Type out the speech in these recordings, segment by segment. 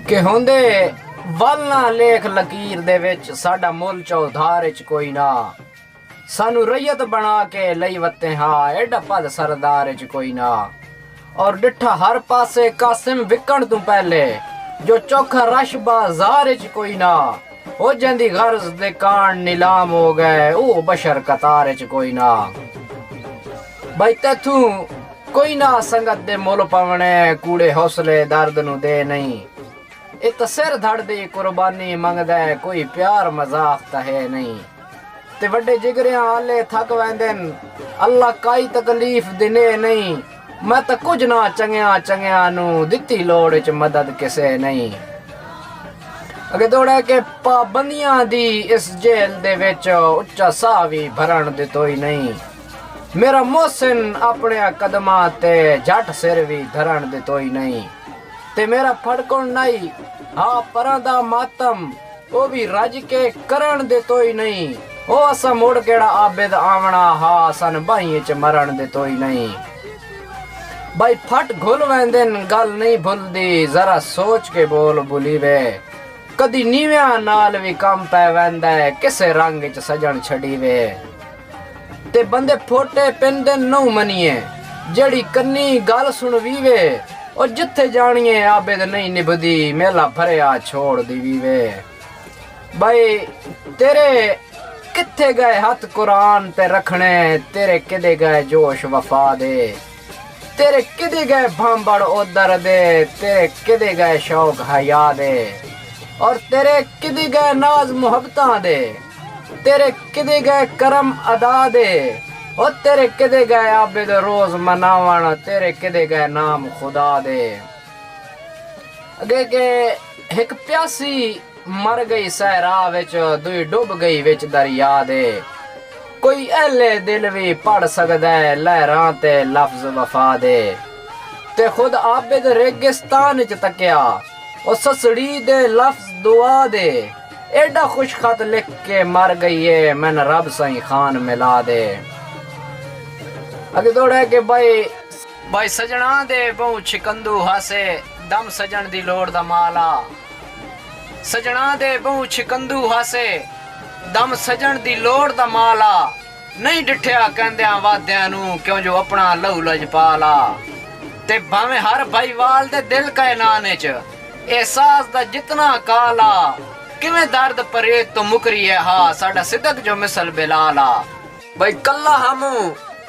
कि होंदे वलना लेख लकीर दे विच साडा मुल चौधार च कोई ना सानू रैयत बना के लई वत्ते हाँ एडा पद सरदार च कोई ना। और डिठा हर पासे कासिम विकण तू पहले जो चौखा रश बाजार च कोई ना हो जंदी गर्ज दे कान नीलाम हो गए ओ बशर कतार च कोई ना। भाई तैथू कोई ना संगत दे मुल पवने कूड़े हौसले दर्द नु दे नहीं ए तो सिर धड़ दी कुर्बानी मंगदा है कोई प्यार मजाक ता है नहीं। ते वड्डे जिगरियां आले थक वैंदन अल्लाह काई तकलीफ दिने नहीं मैं तो कुछ ना चंगिया चंगिया नु दित्ती लोड़ च मदद किसे नहीं। अगे दौड़ा के पाबंदियां दी इस जेल दे विच उच्चा साह भी भरण दितो ही नहीं। मेरा मोहसिन अपने कदमां ते झट सिर भी धरण दितो ही नहीं। ते मेरा फड़कुण नहीं हाँ परां दा मातम वो भी रज के करण दितो ही नहीं। ओ असा मुड़ केड़ा आबिद आवना हाँ सन बाई च मरण दितो ही नहीं। भाई फट घुल वैंदन गल नहीं भुलदी जरा सोच के बोल भुली वे कदी नीव्या नाल भी कम पै वैंदा है किसे रंग च सजन छड़ी वे। ते बंदे फोटे पिंदन नौ मनिए जड़ी कन्नी गल सुनवी वे और जिथे जानिए आबिद नहीं निभदी मेला भरिया छोड़ दीवी वे। भाई तेरे किथे गए हथ कुरान ते रखने तेरे किदे गए जोश वफा दे तेरे किदे गए भांबड़ उदर दे तेरे किदे गए शौक हया दे और तेरे किदे गए नाज मुहब्बतां दे तेरे किदे गए करम अदा दे और तेरे किदे गए आबिद रोज मनावण तेरे किदे गए नाम खुदा दे। अगे के एक प्यासी मर गई सहरा विच दुई डुब गई विच दरिया दे कोई एले दिल भी पढ़ सकदा है लहरां ते लफ्ज वफा दे। ते खुद आबिद रेगिस्तान च तकिया और ससड़ी दे लफ्ज दुआ दे एडा खुश खत लिख के मर गई है मैन रब सही खान मिला दे। अगे दौड़ा के भाई सजना दे बहु छिकंदू हासे दम सजन दी लोड़ दा माला सजना दे बहु छिकंदू हासे दम सजन दी लोड़ दा माला नहीं डिठिया कहंदिया वाद्या नू क्यों जो अपना लहू लजपाला। ते भावें हर भाईवाल दे दिल का नाने च एहसास दा जितना काला किवें दर्द परेत तो मुकरी है हा साडा सिदक जो मिसल बिलाला। भाई कल्ला हमू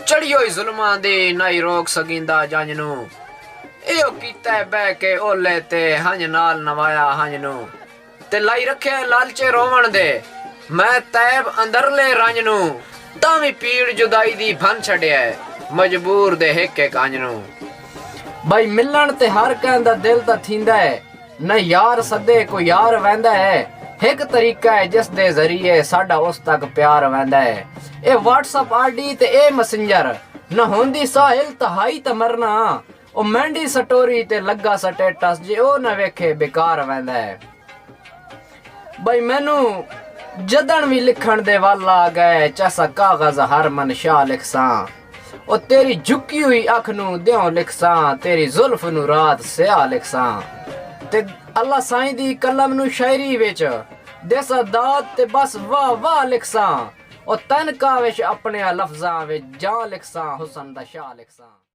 चढ़ियो ही जुल्मां दी नहीं रोक सकिंदा जंज नू एहो कीता है बह के ओले ते हंज नाल नवाया हंज नू ते लाई रखे लालचे रोवण दे मैं तैब अंदरले रंज नू तावी पीड़ जुदाई दी भन छड़िया मजबूर दे हिक एक अंज नू। भाई मिलन ते हर कहंदा दिल ता थींदा है न यार सदे को यार वैंदा है एक तरीका है जिस दे जरिए साडा उस तक प्यार वैंदा है। ए व्हाट्सएप आईडी ते ए मैसेंजर न होंदी साहिल तहाई त मरना ओ मैंडी स्टोरी ते लगा स्टेटस जे ओ न वेखे बेकार वैंदा है। भाई मैनू जदन भी लिखण दे वाला आ गए चैसा कागज हर मन शाह लिखसा ओ तेरी झुकी हुई अख नू द्यों लिखसा तेरी जुल्फ नू रात स्या लिखसा ते अल्लाह साईं दी कलम नू शायरी विच देसा दाद ते बस वाह वाह लिखसा और तनका विच अपने लफ्जां विच जां लिखसा हुसन दा शाह लिखसा।